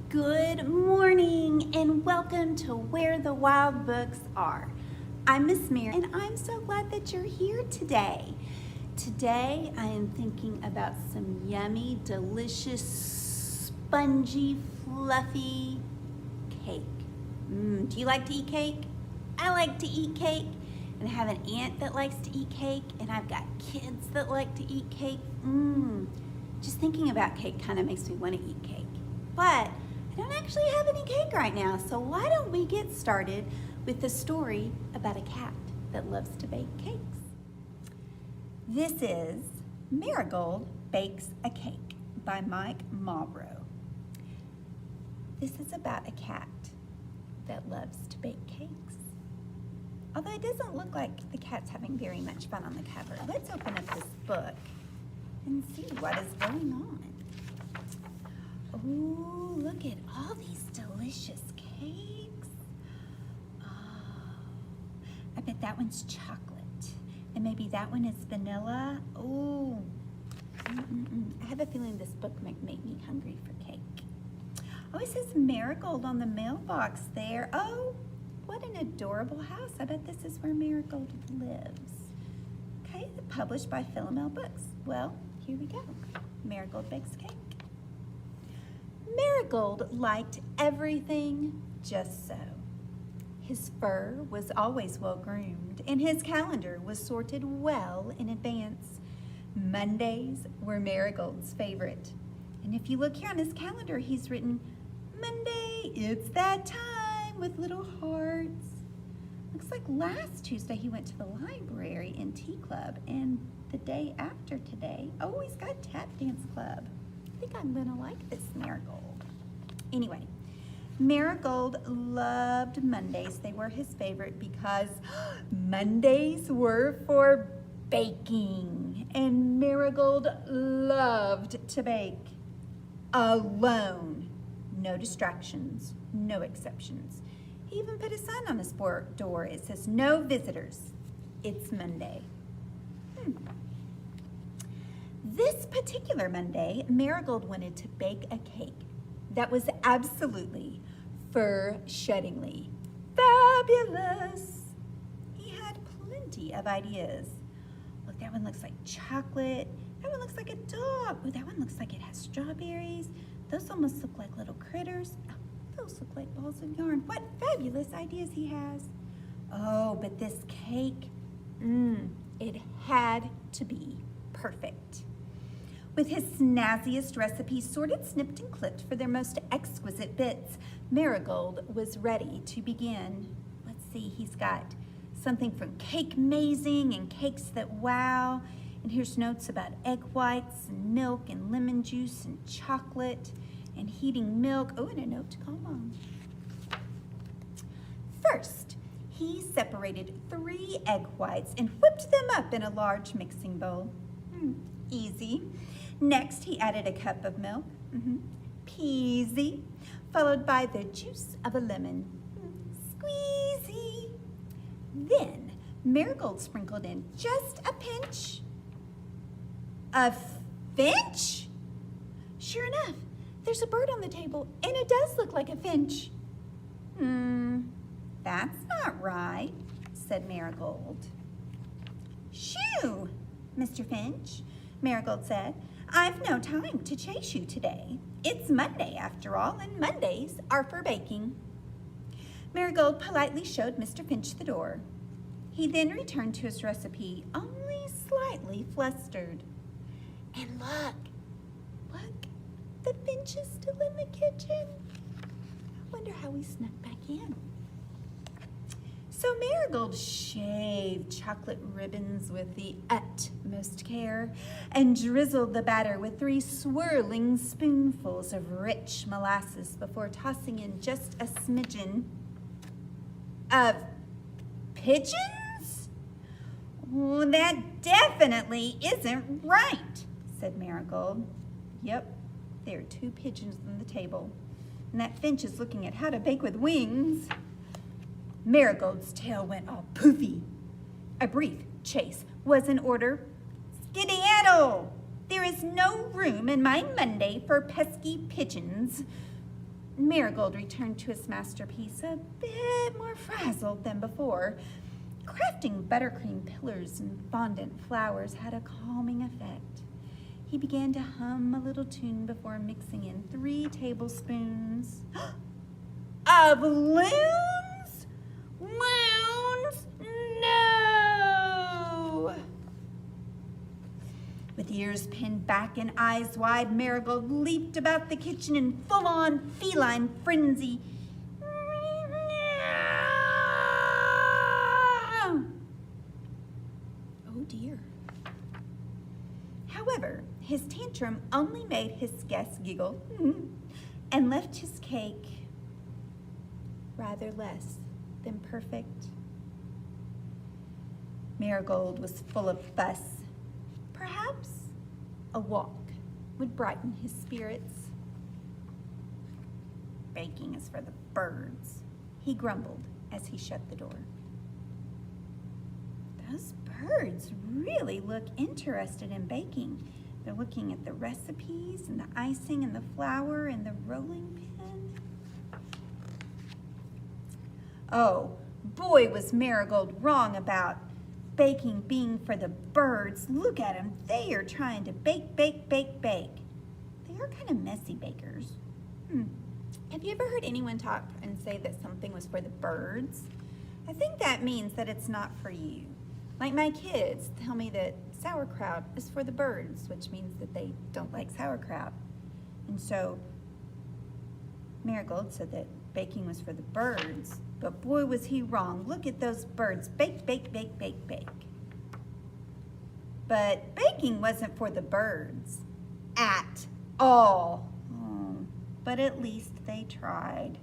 Good morning and welcome to Where the Wild Books Are. I'm Miss Mary and I'm so glad that you're here today. Today I am thinking about some yummy, delicious, spongy, fluffy cake. Do you like to eat cake? I like to eat cake, and I have an aunt that likes to eat cake, and I've got kids that like to eat cake. Just thinking about cake kind of makes me want to eat cake. But I don't actually have any cake right now, so why don't we get started with the story about a cat that loves to bake cakes. This is Marigold Bakes a Cake by Mike Marlborough. This is about a cat that loves to bake cakes. Although it doesn't look like the cat's having very much fun on the cover. Let's open up this book and see what is going on. Oh, look at all these delicious cakes. Oh, I bet that one's chocolate. And maybe that one is vanilla. Oh, I have a feeling this book might make me hungry for cake. Oh, it says Marigold on the mailbox there. Oh, what an adorable house. I bet this is where Marigold lives. Okay, published by Philomel Books. Well, here we go. Marigold Bakes a Cake. Marigold liked everything just so. His fur was always well groomed, and his calendar was sorted well in advance. Mondays were Marigold's favorite. And if you look here on his calendar, he's written, Monday, it's that time, with little hearts. Looks like last Tuesday he went to the library and tea club, and the day after today, oh, he's got tap dance club. I think I'm gonna like this Marigold. Anyway, Marigold loved Mondays. They were his favorite because Mondays were for baking, and Marigold loved to bake alone. No distractions, no exceptions. He even put a sign on his door. It says, no visitors. It's Monday. This particular Monday, Marigold wanted to bake a cake that was absolutely fur-sheddingly fabulous. He had plenty of ideas. Look, that one looks like chocolate. That one looks like a dog. Oh, that one looks like it has strawberries. Those almost look like little critters. Oh, those look like balls of yarn. What fabulous ideas he has. Oh, but this cake, it had to be perfect. With his snazziest recipes sorted, snipped, and clipped for their most exquisite bits, Marigold was ready to begin. Let's see, he's got something from Cake Mazing and Cakes That Wow. And here's notes about egg whites and milk and lemon juice and chocolate and heating milk. Oh, and a note to call Mom. First, he separated 3 egg whites and whipped them up in a large mixing bowl. Easy. Next, he added a cup of milk. Peasy. Followed by the juice of a lemon. Squeezy. Then, Marigold sprinkled in just a pinch. A finch? Sure enough, there's a bird on the table, and it does look like a finch. That's not right, said Marigold. Shoo, Mr. Finch, Marigold said. I've no time to chase you today. It's Monday after all, and Mondays are for baking. Marigold politely showed Mr. Finch the door. He then returned to his recipe, only slightly flustered. And look, the Finch is still in the kitchen. I wonder how he snuck back in. So Marigold shaved chocolate ribbons with the utmost care and drizzled the batter with 3 swirling spoonfuls of rich molasses before tossing in just a smidgen of pigeons? Well, that definitely isn't right, said Marigold. Yep, there are 2 pigeons on the table, and that Finch is looking at how to bake with wings. Marigold's tail went all poofy. A brief chase was in order. Skedaddle! There is no room in my Monday for pesky pigeons. Marigold returned to his masterpiece a bit more frazzled than before. Crafting buttercream pillars and fondant flowers had a calming effect. He began to hum a little tune before mixing in 3 tablespoons of loons? Loons? No! With ears pinned back and eyes wide, Marigold leaped about the kitchen in full-on feline frenzy. Oh dear. However, his tantrum only made his guests giggle and left his cake rather less than perfect. Marigold was full of fuss. Perhaps a walk would brighten his spirits. Baking is for the birds, he grumbled as he shut the door. Those birds really look interested in baking. They're looking at the recipes and the icing and the flour and the rolling pin. Oh, boy, was Marigold wrong about baking being for the birds. Look at them. They are trying to bake, bake, bake, bake. They are kind of messy bakers. Have you ever heard anyone talk and say that something was for the birds? I think that means that it's not for you. Like my kids tell me that sauerkraut is for the birds, which means that they don't like sauerkraut. And so Marigold said that baking was for the birds, but boy was he wrong. Look at those birds. Bake, bake, bake, bake, bake. But baking wasn't for the birds at all. But at least they tried.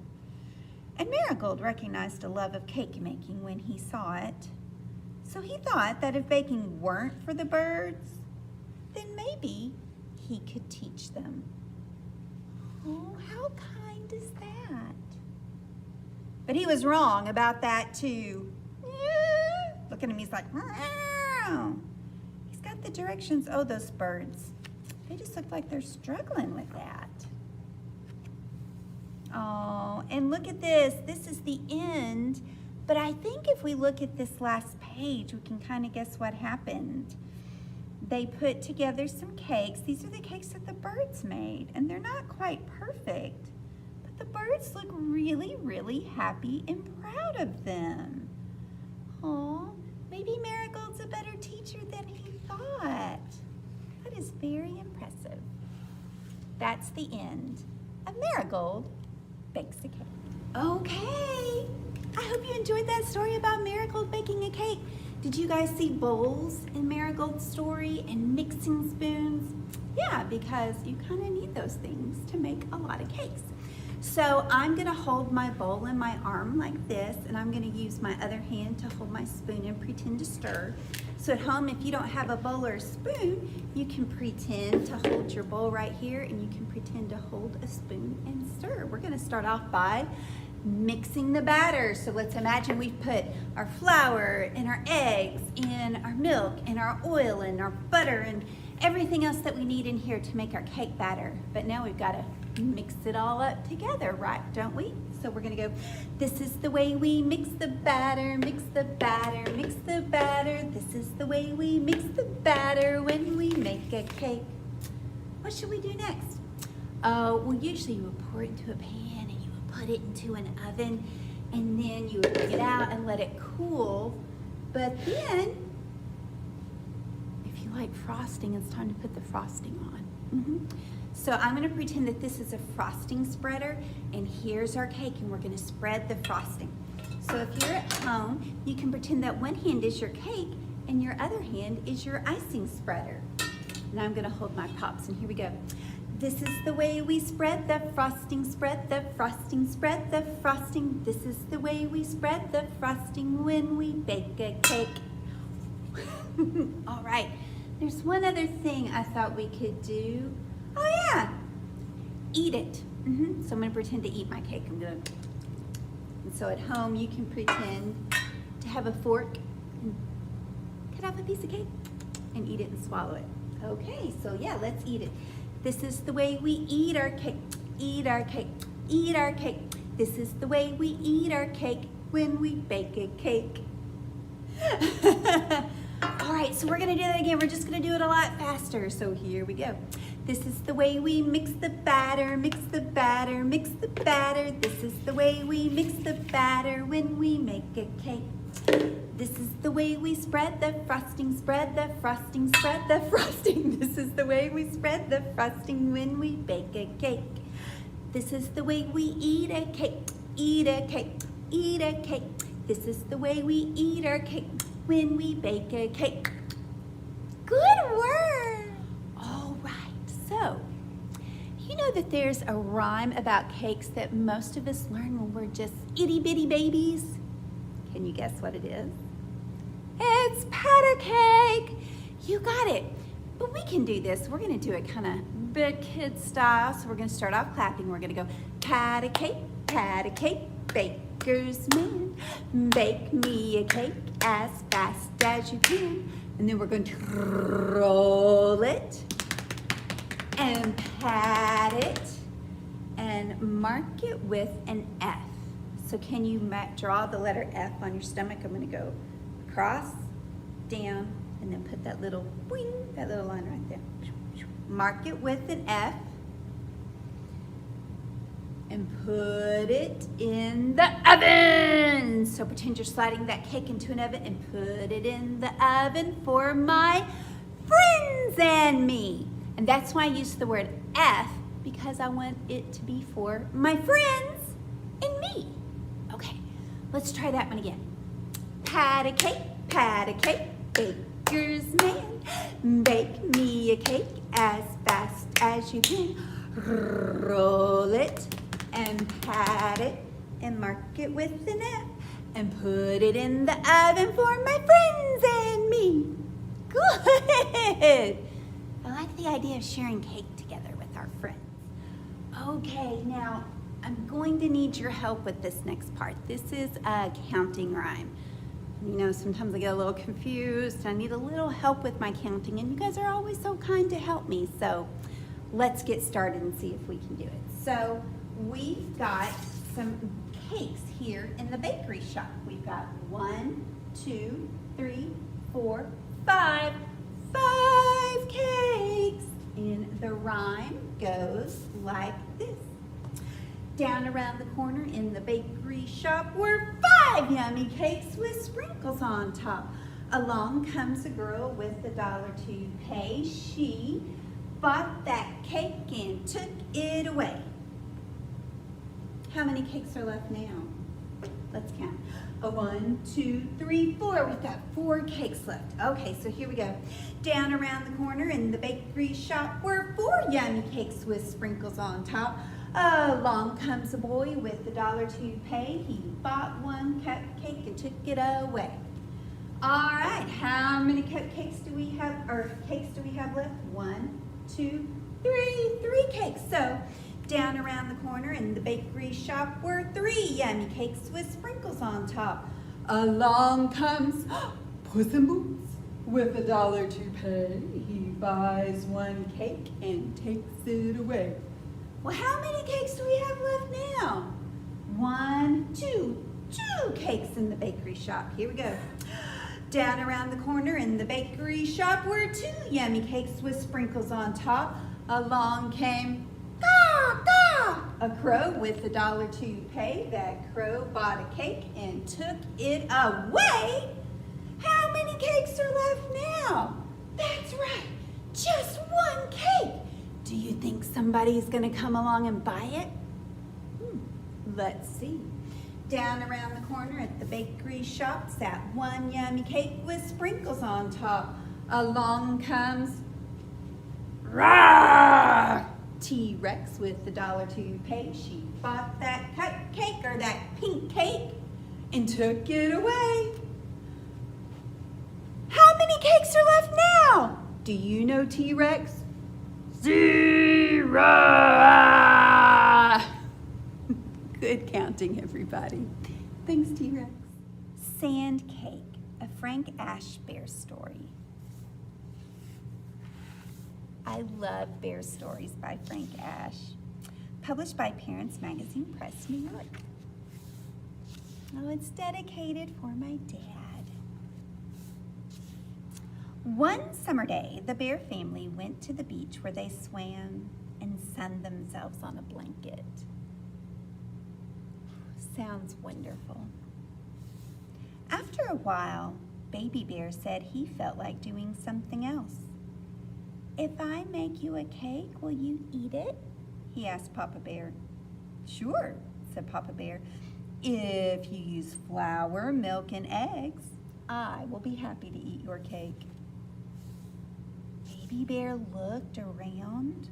And Marigold recognized a love of cake making when he saw it. So he thought that if baking weren't for the birds, then maybe he could teach them. Oh, how kind is that? But he was wrong about that too. Look at him, he's like, he's got the directions. Oh, those birds. They just look like they're struggling with that. Oh, and look at this. This is the end. But I think if we look at this last page, we can kind of guess what happened. They put together some cakes. These are the cakes that the birds made, and they're not quite perfect. But the birds look really, really happy and proud of them. Oh, maybe Marigold's a better teacher than he thought. That is very impressive. That's the end of Marigold Bakes a Cake. Okay, I hope you enjoyed that story about Marigold baking a cake. Did you guys see bowls in Marigold's story and mixing spoons? Yeah, because you kind of need those things to make a lot of cakes. So I'm gonna hold my bowl in my arm like this, and I'm gonna use my other hand to hold my spoon and pretend to stir. So at home, if you don't have a bowl or a spoon, you can pretend to hold your bowl right here, and you can pretend to hold a spoon and stir. We're gonna start off by mixing the batter. So let's imagine we've put our flour and our eggs and our milk and our oil and our butter and everything else that we need in here to make our cake batter. But now we've got to mix it all up together, right, don't we? So we're gonna go, this is the way we mix the batter, mix the batter, mix the batter. This is the way we mix the batter when we make a cake. What should we do next? Well, usually you would pour it into a pan and you would put it into an oven, and then you would bring it out and let it cool. But then, if you like frosting, it's time to put the frosting on. So I'm gonna pretend that this is a frosting spreader, and here's our cake, and we're gonna spread the frosting. So if you're at home, you can pretend that one hand is your cake and your other hand is your icing spreader. Now I'm gonna hold my pops, and here we go. This is the way we spread the frosting, spread the frosting, spread the frosting. This is the way we spread the frosting when we bake a cake. All right, there's one other thing I thought we could do. Oh yeah, eat it. So I'm gonna pretend to eat my cake. And so at home, you can pretend to have a fork and cut off a piece of cake and eat it and swallow it. Okay, so yeah, let's eat it. This is the way we eat our cake, eat our cake, eat our cake. This is the way we eat our cake when we bake a cake. All right, so we're gonna do that again. We're just gonna do it a lot faster. So here we go. This is the way we mix the batter, mix the batter, mix the batter. This is the way we mix the batter when we make a cake. This is the way we spread the frosting, spread the frosting, spread the frosting. This is the way we spread the frosting when we bake a cake. This is the way we eat a cake, eat a cake, eat a cake. This is the way we eat our cake when we bake a cake. Good work. All right, so you know that there's a rhyme about cakes that most of us learn when we're just itty bitty babies. Can you guess what it is? It's pat a cake. You got it. But we can do this. We're gonna do it kind of big kid style. So we're gonna start off clapping. We're gonna go pat a cake, baker's man. Bake me a cake as fast as you can. And then we're going to roll it and pat it and mark it with an F. So can you draw the letter F on your stomach? I'm going to go across, down, and then put that little boing, that little line right there. Mark it with an F and put it in the oven. So pretend you're sliding that cake into an oven and put it in the oven for my friends and me. And that's why I use the word F, because I want it to be for my friends and me. Okay, let's try that one again. Pat a cake, baker's man. Bake me a cake as fast as you can. Roll it and pat it and mark it with an F and put it in the oven for my friends and me. Good. I like the idea of sharing cake together with our friends. Okay, now I'm going to need your help with this next part. This is a counting rhyme. You know, sometimes I get a little confused. I need a little help with my counting, and you guys are always so kind to help me. So let's get started and see if we can do it. So we've got some cakes here in the bakery shop. We've got 1, 2, 3, 4, 5. 5 cakes. And the rhyme goes like this. Down around the corner in the bakery shop were 5 yummy cakes with sprinkles on top. Along comes a girl with $1 to pay. She bought that cake and took it away. How many cakes are left now? Let's count. 1, 2, 3, 4. We've got 4 cakes left. Okay, so here we go. Down around the corner in the bakery shop were 4 yummy cakes with sprinkles on top. Along comes a boy with $1 to pay. He bought 1 cupcake and took it away. All right, how many cupcakes do we have, or cakes do we have left? 1, 2, 3. 3 cakes. So down around the corner in the bakery shop were 3 yummy cakes with sprinkles on top. Along comes Puss in Boots with $1 to pay. He buys 1 cake and takes it away. Well, how many cakes do we have left now? 1, 2. 2 cakes in the bakery shop. Here we go. Down around the corner in the bakery shop were 2 yummy cakes with sprinkles on top. Along came a crow with $1 to pay. That crow bought a cake and took it away. How many cakes are left now? That's right, just 1 cake. Do you think somebody's gonna come along and buy it? Let's see. Down around the corner at the bakery shop sat 1 yummy cake with sprinkles on top. Along comes Rah! T-Rex with $1 to pay. She bought that cupcake, or that pink cake, and took it away. How many cakes are left now? Do you know, T-Rex? 0! Good counting, everybody. Thanks, T-Rex. Sand Cake, a Frank Ash Bear story. I love bear stories by Frank Ash, published by Parents Magazine Press, New York. Oh, it's dedicated for my dad. One summer day, the bear family went to the beach where they swam and sunned themselves on a blanket. Sounds wonderful. After a while, Baby Bear said he felt like doing something else. "If I make you a cake, will you eat it?" he asked Papa Bear. "Sure," said Papa Bear. "If you use flour, milk, and eggs, I will be happy to eat your cake." Baby Bear looked around.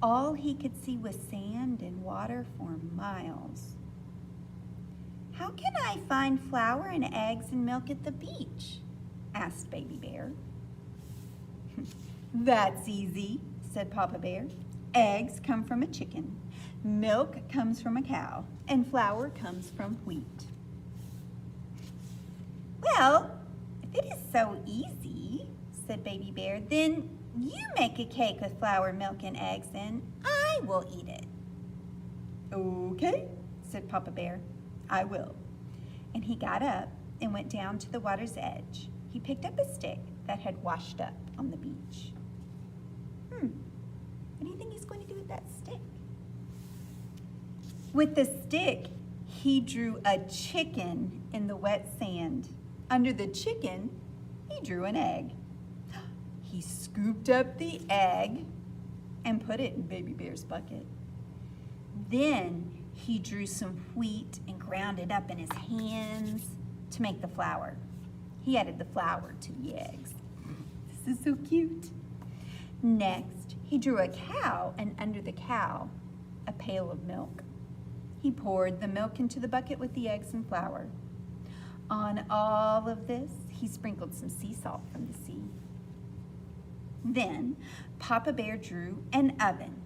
All he could see was sand and water for miles. "How can I find flour and eggs and milk at the beach?" asked Baby Bear. "That's easy," said Papa Bear. "Eggs come from a chicken, milk comes from a cow, and flour comes from wheat." "Well, if it is so easy," said Baby Bear, "then you make a cake with flour, milk, and eggs, and I will eat it." "Okay," said Papa Bear. "I will." And he got up and went down to the water's edge. He picked up a stick that had washed up on the beach. What do you think he's going to do with that stick? With the stick, he drew a chicken in the wet sand. Under the chicken, he drew an egg. He scooped up the egg and put it in Baby Bear's bucket. Then he drew some wheat and ground it up in his hands to make the flour. He added the flour to the eggs. This is so cute. Next, he drew a cow, and under the cow, a pail of milk. He poured the milk into the bucket with the eggs and flour. On all of this, he sprinkled some sea salt from the sea. Then, Papa Bear drew an oven.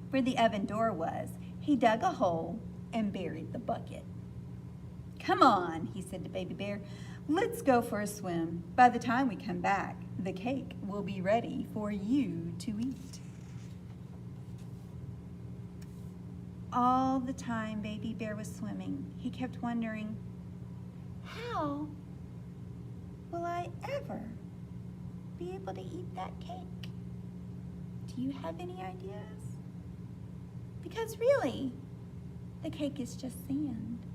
Where the oven door was, he dug a hole and buried the bucket. "Come on," he said to Baby Bear. "Let's go for a swim. By the time we come back, the cake will be ready for you to eat." All the time Baby Bear was swimming, he kept wondering, how will I ever be able to eat that cake? Do you have any ideas? Because really, the cake is just sand,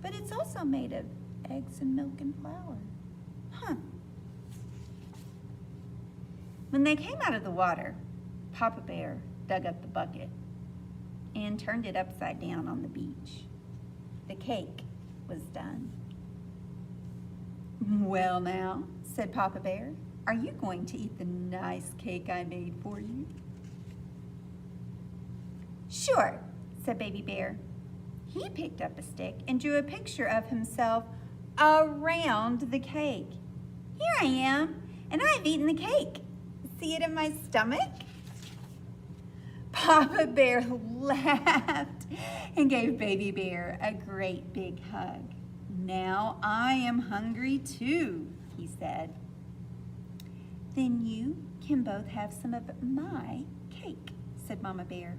but it's also made of eggs and milk and flour. When they came out of the water, Papa Bear dug up the bucket and turned it upside down on the beach. The cake was done. "Well now," said Papa Bear, "are you going to eat the nice cake I made for you?" "Sure," said Baby Bear. He picked up a stick and drew a picture of himself around the cake. "Here I am, and I've eaten the cake. See it in my stomach?" Papa Bear laughed and gave Baby Bear a great big hug. "Now I am hungry too," he said. "Then you can both have some of my cake," said Mama Bear.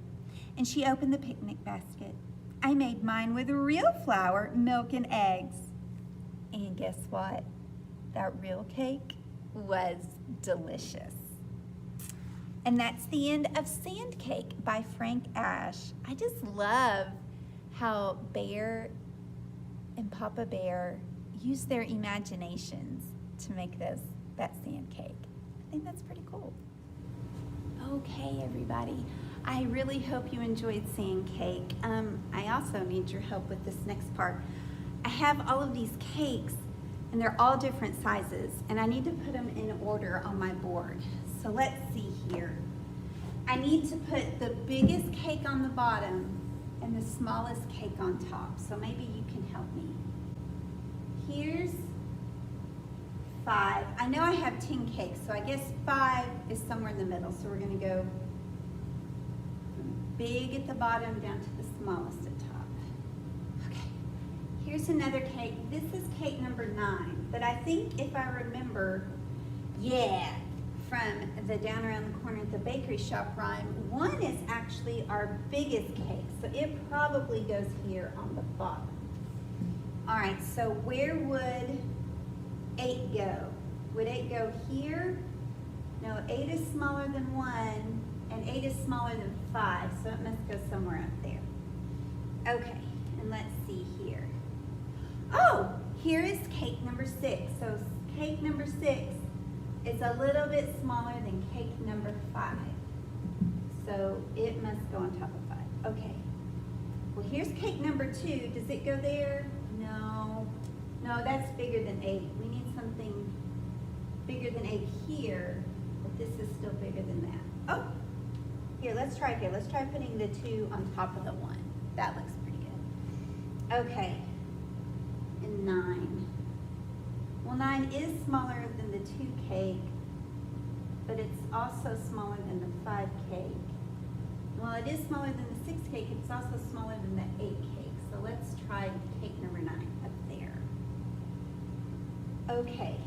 And she opened the picnic basket. "I made mine with real flour, milk, and eggs." And guess what? That real cake was delicious. And that's the end of Sand Cake by Frank Ash. I just love how Bear and Papa Bear use their imaginations to make that sand cake. I think that's pretty cool. Okay, everybody. I really hope you enjoyed Sand Cake. I also need your help with this next part. I have all of these cakes, and they're all different sizes, and I need to put them in order on my board. So let's see here. I need to put the biggest cake on the bottom and the smallest cake on top. So maybe you can help me. Here's 5. I know I have 10 cakes, so I guess 5 is somewhere in the middle. So we're going to go from big at the bottom down to the smallest at top. Okay, here's another cake. This is cake number 9, but I think if I remember, yeah, from the Down Around the Corner at the Bakery Shop rhyme. One is actually our biggest cake, so it probably goes here on the bottom. All right, so where would 8 go? Would 8 go here? No, 8 is smaller than 1, and 8 is smaller than 5, so it must go somewhere up there. Okay, and let's see here. Oh, here is cake number 6. So cake number 6 is a little bit smaller than cake number 5. So it must go on top of 5. Okay. Well, here's cake number 2. Does it go there? No. No, that's bigger than 8. We need something bigger than 8 here, but this is still bigger than that. Oh, here, let's try here. Let's try putting the 2 on top of the 1. That looks pretty good. Okay. And 9. Well, 9 is smaller than the 2 cake, but it's also smaller than the 5 cake. Well, it is smaller than the 6 cake. It's also smaller than the 8 cake. So let's try cake number 9 up there. Okay.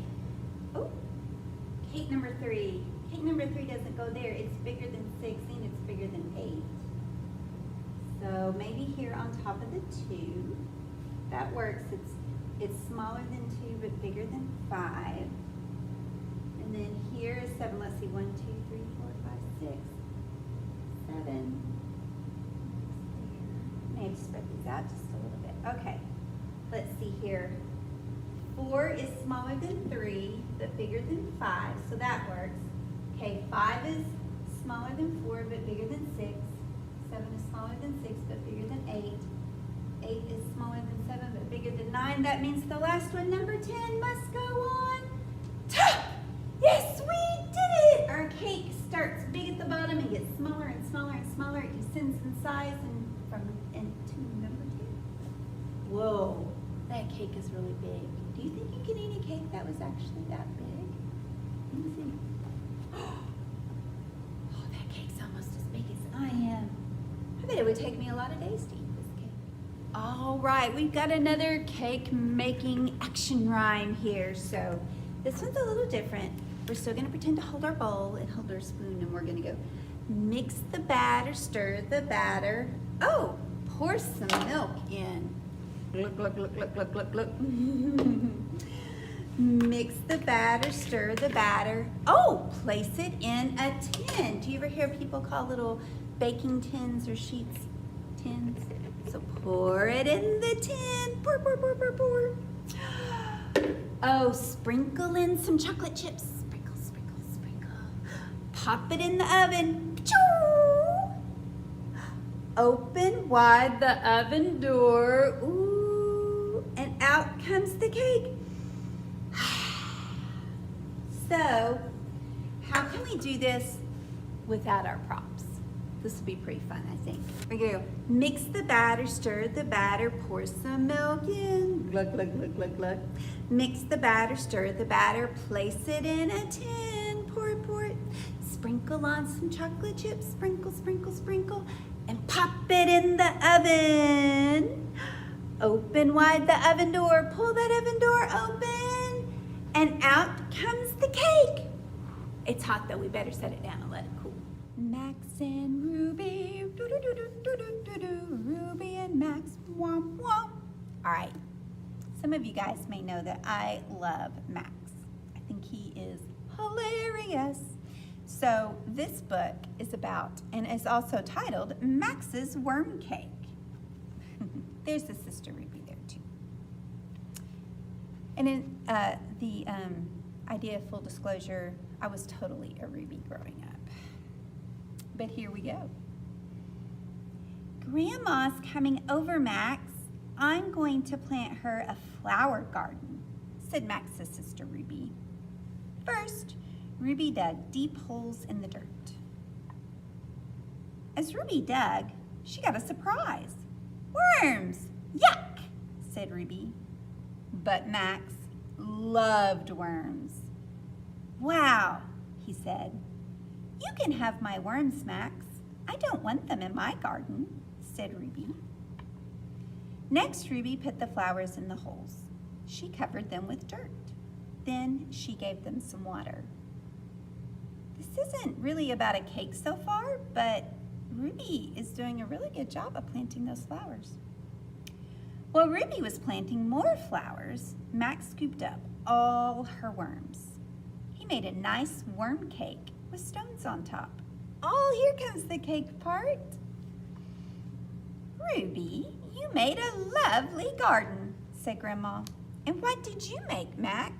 Oh, cake number 3. Cake number 3 doesn't go there. It's bigger than 6 and it's bigger than 8. So maybe here on top of the 2. That works. It's smaller than 2 but bigger than 5. And then here is 7. Let's see, 1, 2, 3, 4, 5, 6, 7. Maybe spread these out just a little bit. Okay, let's see here. 4 is smaller than 3 but bigger than 5, so that works. Okay, 5 is smaller than 4 but bigger than 6. 7 is smaller than 6 but bigger than 8. 8 is smaller than 7 but bigger than 9. That means the last one, number 10, must go on top. Yes, we did it! Our cake starts big at the bottom and gets smaller and smaller and smaller. It descends in size and to number 10. Whoa, that cake is really big. Do you think you can eat a cake that was actually that big? Let me see. Oh, that cake's almost as big as I am. I bet it would take me a lot of days to eat this cake. All right, we've got another cake making action rhyme here. So this one's a little different. We're still gonna pretend to hold our bowl and hold our spoon, and we're gonna go mix the batter, stir the batter. Oh, pour some milk in. Glug, glug, glug, glug, glug, glug, glug. Mix the batter, stir the batter. Oh, place it in a tin. Do you ever hear people call little baking tins or sheets tins? So pour it in the tin. Pour, pour, pour, pour, pour. Oh, sprinkle in some chocolate chips. Sprinkle, sprinkle, sprinkle. Pop it in the oven. Open wide the oven door. Ooh, and out comes the cake. So, how can we do this without our props? This will be pretty fun, I think. We're gonna go mix the batter, stir the batter, pour some milk in. Glug, glug, glug, glug, glug. Mix the batter, stir the batter, place it in a tin. Pour it, pour it. Sprinkle on some chocolate chips. Sprinkle, sprinkle, sprinkle. And pop it in the oven. Open wide the oven door. Pull that oven door open. And out comes the cake. It's hot though. We better set it down and let it cool. Max and Ruby. Do, do, do, do, do, do, do. Ruby and Max. Womp, womp. All right. Some of you guys may know that I love Max. I think he is hilarious. So this book is about, and is also titled, Max's Worm Cake. There's the sister Ruby there too. And in the idea of full disclosure, I was totally a Ruby growing up. But here we go. Grandma's coming over, Max. I'm going to plant her a flower garden, said Max's sister Ruby. First, Ruby dug deep holes in the dirt. As Ruby dug, she got a surprise. Worms! Yuck! said Ruby. But Max loved worms. Wow, he said. You can have my worms, Max. I don't want them in my garden, said Ruby. Next, Ruby put the flowers in the holes. She covered them with dirt. Then she gave them some water. isn't really about a cake so far, but Ruby is doing a really good job of planting those flowers. While Ruby was planting more flowers, Max scooped up all her worms. He made a nice worm cake with stones on top. Oh, here comes the cake part. Ruby, you made a lovely garden, said Grandma. And what did you make, Max?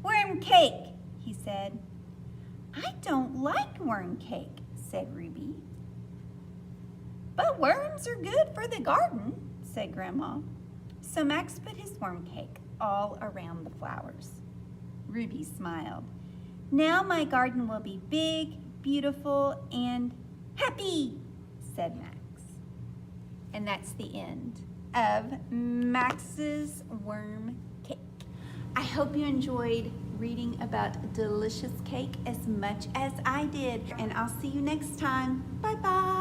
Worm cake, he said. I don't like worm cake, said Ruby. But worms are good for the garden, said Grandma. So Max put his worm cake all around the flowers. Ruby smiled. Now my garden will be big, beautiful, and happy, said Max. And that's the end of Max's worm cake. I hope you enjoyed reading about delicious cake as much as I did. And I'll see you next time. Bye-bye.